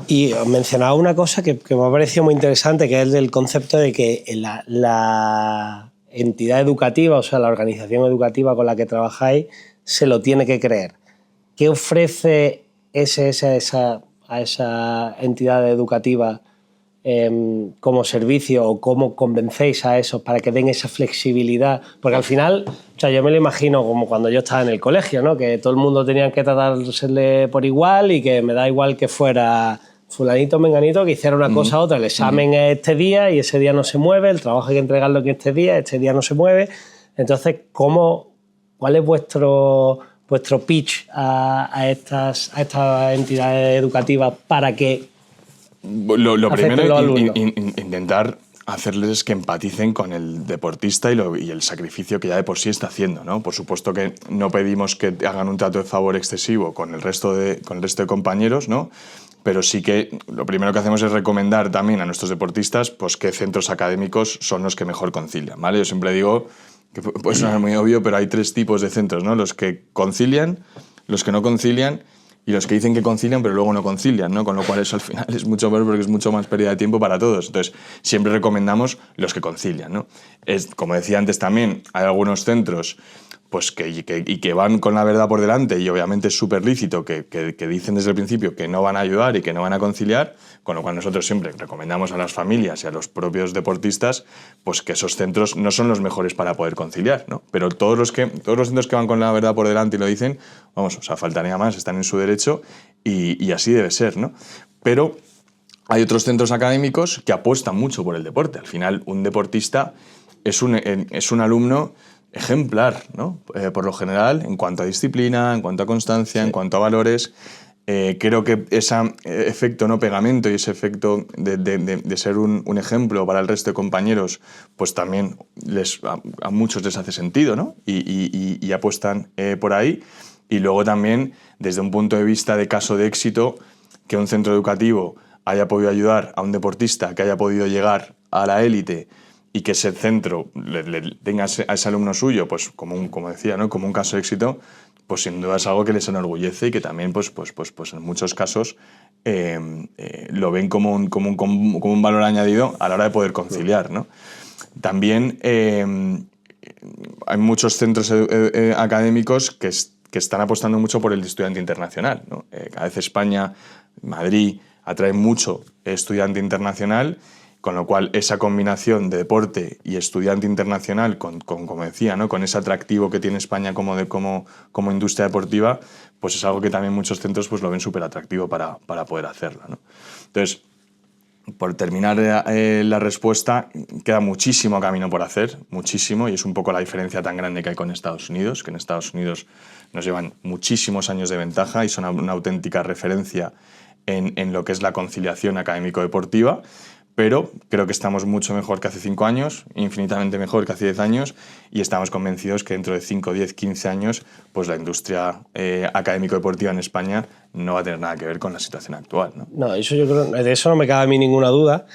Y os mencionaba una cosa que me ha parecido muy interesante, que es el del concepto de que la entidad educativa, o sea, la organización educativa con la que trabajáis, se lo tiene que creer. ¿Qué ofrece a esa entidad educativa como servicio, o cómo convencéis a esos para que den esa flexibilidad? Porque al final, o sea, yo me lo imagino como cuando yo estaba en el colegio, ¿no? Que todo el mundo tenía que tratarse por igual y que me da igual que fuera fulanito, menganito, que hiciera una cosa u otra. El examen es este día y ese día no se mueve, el trabajo hay que entregarlo en este día no se mueve. Entonces, ¿cuál es vuestro pitch a estas entidades educativas para que lo primero es intentar hacerles que empaticen con el deportista y el sacrificio que ya de por sí está haciendo, ¿no? Por supuesto que no pedimos que hagan un trato de favor excesivo con el resto de compañeros, ¿no? Pero sí que lo primero que hacemos es recomendar también a nuestros deportistas pues, qué centros académicos son los que mejor concilian, ¿vale? Yo siempre digo, que puede sonar muy obvio, pero hay 3 tipos de centros, ¿no? Los que concilian, los que no concilian y los que dicen que concilian pero luego no concilian, ¿no? Con lo cual eso al final es mucho peor porque es mucho más pérdida de tiempo para todos. Entonces, siempre recomendamos los que concilian, ¿no? Como decía antes también, hay algunos centros pues que van con la verdad por delante y obviamente es súper lícito que dicen desde el principio que no van a ayudar y que no van a conciliar, con lo cual nosotros siempre recomendamos a las familias y a los propios deportistas pues que esos centros no son los mejores para poder conciliar, ¿no? Pero todos los centros que van con la verdad por delante y lo dicen, vamos, o sea, faltaría más, están en su derecho y así debe ser, ¿no? Pero hay otros centros académicos que apuestan mucho por el deporte. Al final, un deportista es un alumno ejemplar, ¿no? Por lo general, en cuanto a disciplina, en cuanto a constancia, sí, en cuanto a valores. Creo que ese efecto no pegamento y ese efecto de ser un ejemplo para el resto de compañeros, pues también a muchos les hace sentido, ¿no? Y apuestan por ahí. Y luego también, desde un punto de vista de caso de éxito, que un centro educativo haya podido ayudar a un deportista que haya podido llegar a la élite y que ese centro le tenga a ese alumno suyo, pues como decía, ¿no? Como un caso de éxito, pues sin duda es algo que les enorgullece y que también pues en muchos casos lo ven como un valor añadido a la hora de poder conciliar, ¿no? También hay muchos centros académicos que están apostando mucho por el estudiante internacional, ¿no? Cada vez España, Madrid, atrae mucho estudiante internacional, con lo cual esa combinación de deporte y estudiante internacional, como decía, ¿no? Con ese atractivo que tiene España como industria deportiva, pues es algo que también muchos centros pues lo ven súper atractivo para poder hacerlo, ¿no? Entonces, por terminar la respuesta, queda muchísimo camino por hacer, muchísimo, y es un poco la diferencia tan grande que hay con Estados Unidos, que en Estados Unidos nos llevan muchísimos años de ventaja y son una auténtica referencia en lo que es la conciliación académico-deportiva, pero creo que estamos mucho mejor que hace 5 años, infinitamente mejor que hace 10 años, y estamos convencidos que dentro de 5, 10, 15 años pues la industria académico-deportiva en España no va a tener nada que ver con la situación actual, ¿no? No, eso yo creo, de eso no me cabe a mí ninguna duda.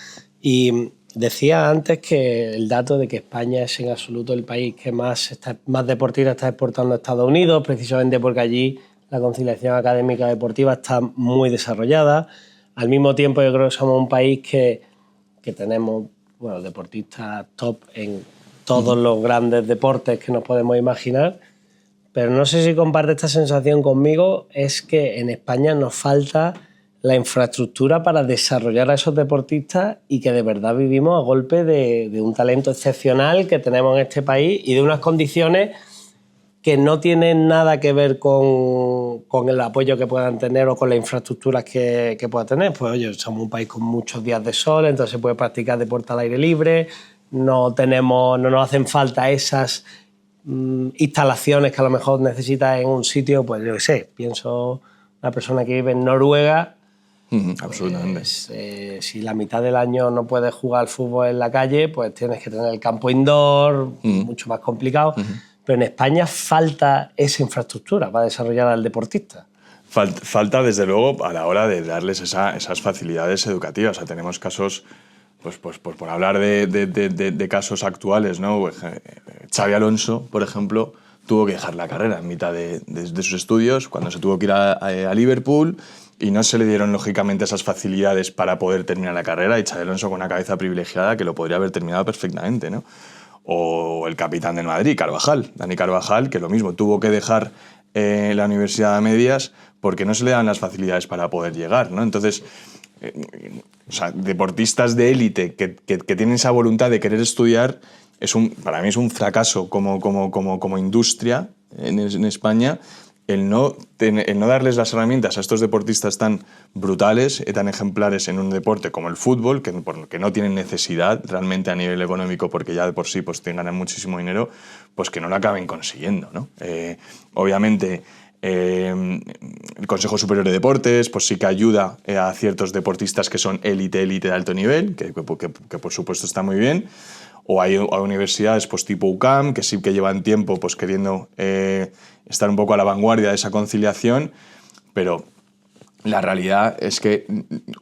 Y decía antes que el dato de que España es en absoluto el país que más deportistas está exportando a Estados Unidos, precisamente porque allí la conciliación académica deportiva está muy desarrollada. Al mismo tiempo, yo creo que somos un país que tenemos, bueno, deportistas top en todos los grandes deportes que nos podemos imaginar, pero no sé si comparte esta sensación conmigo, es que en España nos falta la infraestructura para desarrollar a esos deportistas y que de verdad vivimos a golpe de un talento excepcional que tenemos en este país y de unas condiciones que no tienen nada que ver con el apoyo que puedan tener o con las infraestructuras que puedan tener. Pues oye, somos un país con muchos días de sol, entonces se puede practicar deporte al aire libre, no nos hacen falta esas instalaciones que a lo mejor necesitas en un sitio, pues yo qué sé, pienso una persona que vive en Noruega, absolutamente. Pues, si la mitad del año no puedes jugar al fútbol en la calle, pues tienes que tener el campo indoor, mucho más complicado. Pero en España falta esa infraestructura para desarrollar al deportista. Falta, desde luego, a la hora de darles esas facilidades educativas. O sea, tenemos casos, pues por hablar de casos actuales, ¿no? Xavi Alonso, por ejemplo, tuvo que dejar la carrera en mitad de sus estudios, cuando se tuvo que ir a Liverpool, y no se le dieron, lógicamente, esas facilidades para poder terminar la carrera, y Xabi Alonso con una cabeza privilegiada que lo podría haber terminado perfectamente, ¿no? O el capitán del Madrid, Carvajal, Dani Carvajal, que lo mismo, tuvo que dejar la universidad a medias porque no se le dan las facilidades para poder llegar, ¿no? Entonces, o sea, deportistas de élite que tienen esa voluntad de querer estudiar, para mí es un fracaso como industria en España el no darles las herramientas a estos deportistas tan brutales y tan ejemplares en un deporte como el fútbol, que no tienen necesidad realmente a nivel económico porque ya de por sí pues, ganan muchísimo dinero, pues que no lo acaben consiguiendo, ¿no? Obviamente, el Consejo Superior de Deportes pues sí que ayuda a ciertos deportistas que son élite de alto nivel, que por supuesto está muy bien. O hay universidades pues, tipo UCAM, que sí que llevan tiempo pues, queriendo estar un poco a la vanguardia de esa conciliación, pero la realidad es que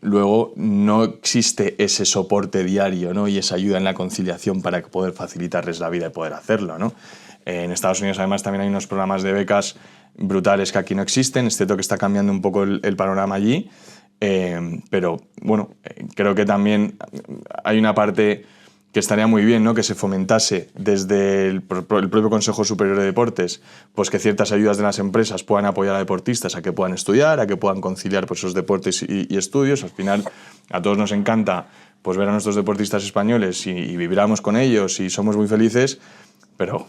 luego no existe ese soporte diario, ¿no? Y esa ayuda en la conciliación para poder facilitarles la vida y poder hacerlo, ¿no? En Estados Unidos además también hay unos programas de becas brutales que aquí no existen, es cierto que está cambiando un poco el panorama allí, pero bueno, creo que también hay una parte que estaría muy bien, ¿no? Que se fomentase desde el propio Consejo Superior de Deportes, pues que ciertas ayudas de las empresas puedan apoyar a deportistas a que puedan estudiar, a que puedan conciliar pues, esos deportes y estudios. Al final, a todos nos encanta pues, ver a nuestros deportistas españoles y vibramos con ellos y somos muy felices, pero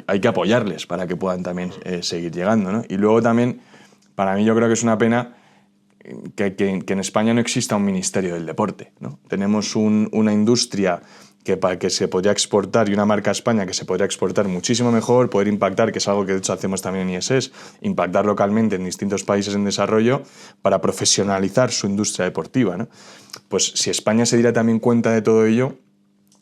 hay que apoyarles para que puedan también seguir llegando, ¿no? Y luego también, para mí yo creo que es una pena que en España no exista un ministerio del deporte, ¿no? Tenemos una industria que se podría exportar y una marca España que se podría exportar muchísimo mejor, poder impactar, que es algo que de hecho hacemos también en IESES, impactar localmente en distintos países en desarrollo para profesionalizar su industria deportiva, ¿no? Pues si España se diera también cuenta de todo ello,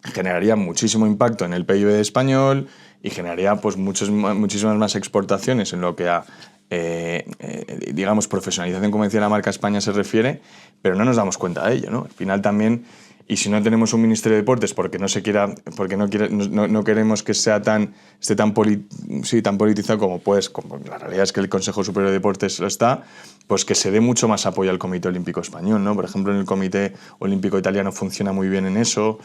generaría muchísimo impacto en el PIB español y generaría pues, muchísimas más exportaciones en lo que a digamos, profesionalización, como decía la marca España, se refiere, pero no nos damos cuenta de ello, ¿no? Al final también, y si no tenemos un Ministerio de Deportes porque no queremos que esté tan politizado como la realidad es que el Consejo Superior de Deportes lo está, pues que se dé mucho más apoyo al Comité Olímpico Español, ¿no? Por ejemplo, en el Comité Olímpico Italiano funciona muy bien en eso.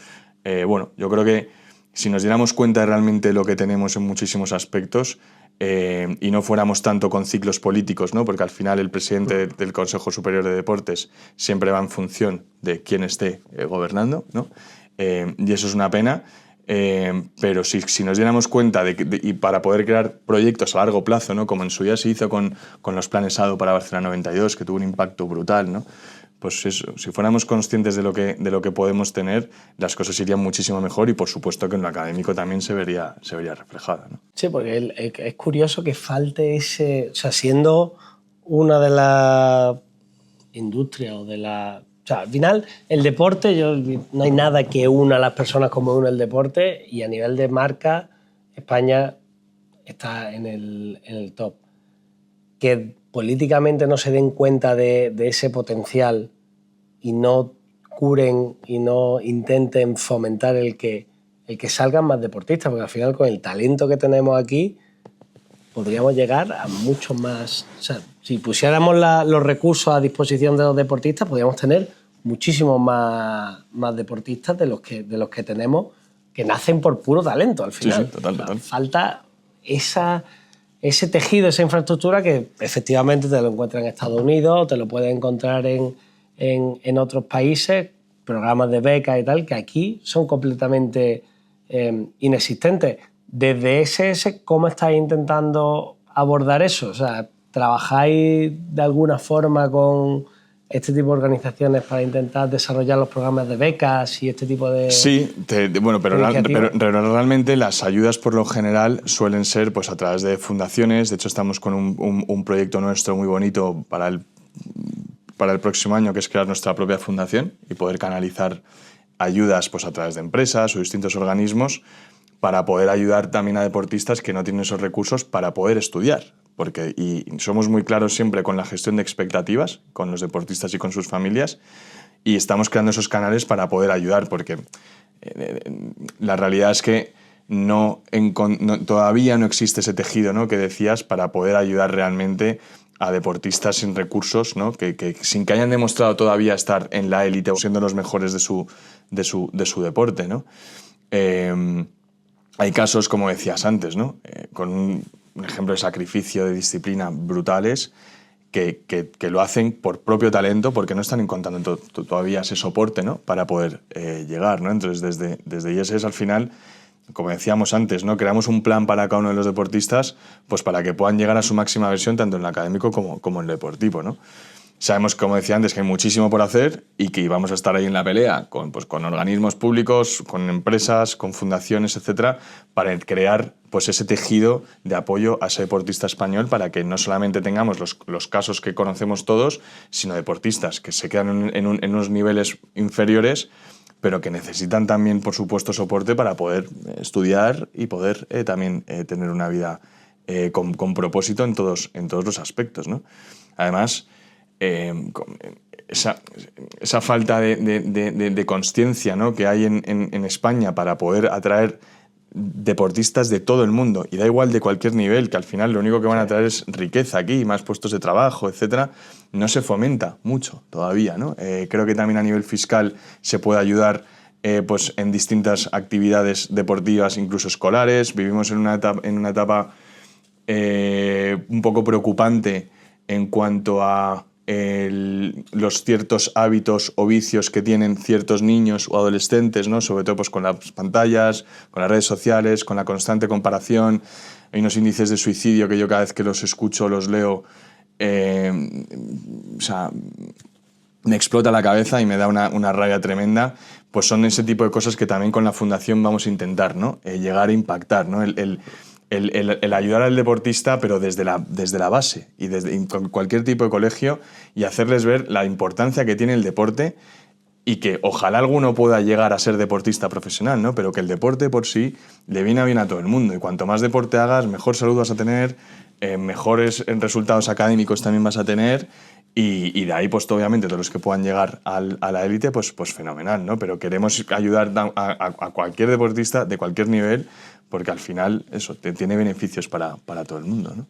Bueno, yo creo que si nos diéramos cuenta de realmente lo que tenemos en muchísimos aspectos, y no fuéramos tanto con ciclos políticos, ¿no? Porque al final el presidente del Consejo Superior de Deportes siempre va en función de quién esté gobernando, ¿no? Y eso es una pena, pero si nos diéramos cuenta y para poder crear proyectos a largo plazo, ¿no? Como en su día se hizo con los planes ADO para Barcelona 92, que tuvo un impacto brutal, ¿no? Pues eso, si fuéramos conscientes de lo que podemos tener, las cosas irían muchísimo mejor y por supuesto que en lo académico también se vería reflejado, ¿no? Sí, porque es curioso que falte ese... O sea, siendo una de las industrias o de la... O sea, al final, el deporte, no hay nada que una a las personas como une el deporte y a nivel de marca, España está en el top. Que políticamente no se den cuenta de ese potencial y no curen y no intenten fomentar el que salgan más deportistas, porque al final con el talento que tenemos aquí podríamos llegar a mucho más. O sea, si pusiéramos los recursos a disposición de los deportistas, podríamos tener muchísimos más deportistas de los que tenemos, que nacen por puro talento al final. Sí, total. Falta ese tejido, esa infraestructura que efectivamente te lo encuentras en Estados Unidos, te lo puedes encontrar en otros países, programas de becas y tal, que aquí son completamente inexistentes. Desde SS, ¿cómo estáis intentando abordar eso? O sea, ¿trabajáis de alguna forma con este tipo de organizaciones para intentar desarrollar los programas de becas y este tipo de... Sí, pero realmente las ayudas por lo general suelen ser pues, a través de fundaciones. De hecho, estamos con un proyecto nuestro muy bonito para el próximo año, que es crear nuestra propia fundación y poder canalizar ayudas pues, a través de empresas o distintos organismos para poder ayudar también a deportistas que no tienen esos recursos para poder estudiar. Y somos muy claros siempre con la gestión de expectativas con los deportistas y con sus familias, y estamos creando esos canales para poder ayudar, porque la realidad es que todavía no existe ese tejido, ¿no?, que decías, para poder ayudar realmente a deportistas sin recursos, ¿no?, que sin que hayan demostrado todavía estar en la élite o siendo los mejores de su deporte, ¿no? Hay casos, como decías antes, ¿no?, con un ejemplo de sacrificio, de disciplina brutales, que lo hacen por propio talento, porque no están encontrando todavía ese soporte, ¿no?, para poder llegar, ¿no? Entonces, desde IESES, al final, como decíamos antes, ¿no?, creamos un plan para cada uno de los deportistas, pues para que puedan llegar a su máxima versión, tanto en lo académico como en lo deportivo, ¿no? Sabemos, como decía antes, que hay muchísimo por hacer y que vamos a estar ahí en la pelea con organismos públicos, con empresas, con fundaciones, etcétera, para crear pues ese tejido de apoyo a ese deportista español, para que no solamente tengamos los casos que conocemos todos, sino deportistas que se quedan en unos niveles inferiores, pero que necesitan también, por supuesto, soporte para poder estudiar y poder también tener una vida con propósito en todos los aspectos, ¿no? Además, esa falta de consciencia, ¿no?, que hay en España para poder atraer deportistas de todo el mundo, y da igual de cualquier nivel, que al final lo único que van a traer es riqueza aquí, más puestos de trabajo, etcétera, no se fomenta mucho todavía, ¿no? Creo que también a nivel fiscal se puede ayudar pues en distintas actividades deportivas, incluso escolares. Vivimos en una etapa un poco preocupante en cuanto a los ciertos hábitos o vicios que tienen ciertos niños o adolescentes, ¿no?, sobre todo pues con las pantallas, con las redes sociales, con la constante comparación. Hay unos índices de suicidio que yo, cada vez que los escucho, los leo, o sea, me explota la cabeza y me da una rabia tremenda. Pues son ese tipo de cosas que también con la Fundación vamos a intentar, ¿no?, llegar a impactar, ¿no? El ayudar al deportista, pero desde la base y con cualquier tipo de colegio, y hacerles ver la importancia que tiene el deporte, y que ojalá alguno pueda llegar a ser deportista profesional, ¿no?, pero que el deporte por sí le viene bien a todo el mundo, y cuanto más deporte hagas, mejor salud vas a tener, mejores resultados académicos también vas a tener, y de ahí, pues obviamente, todos los que puedan llegar a la élite, pues fenomenal, ¿no? Pero queremos ayudar a cualquier deportista de cualquier nivel, porque al final eso tiene beneficios para todo el mundo, ¿no?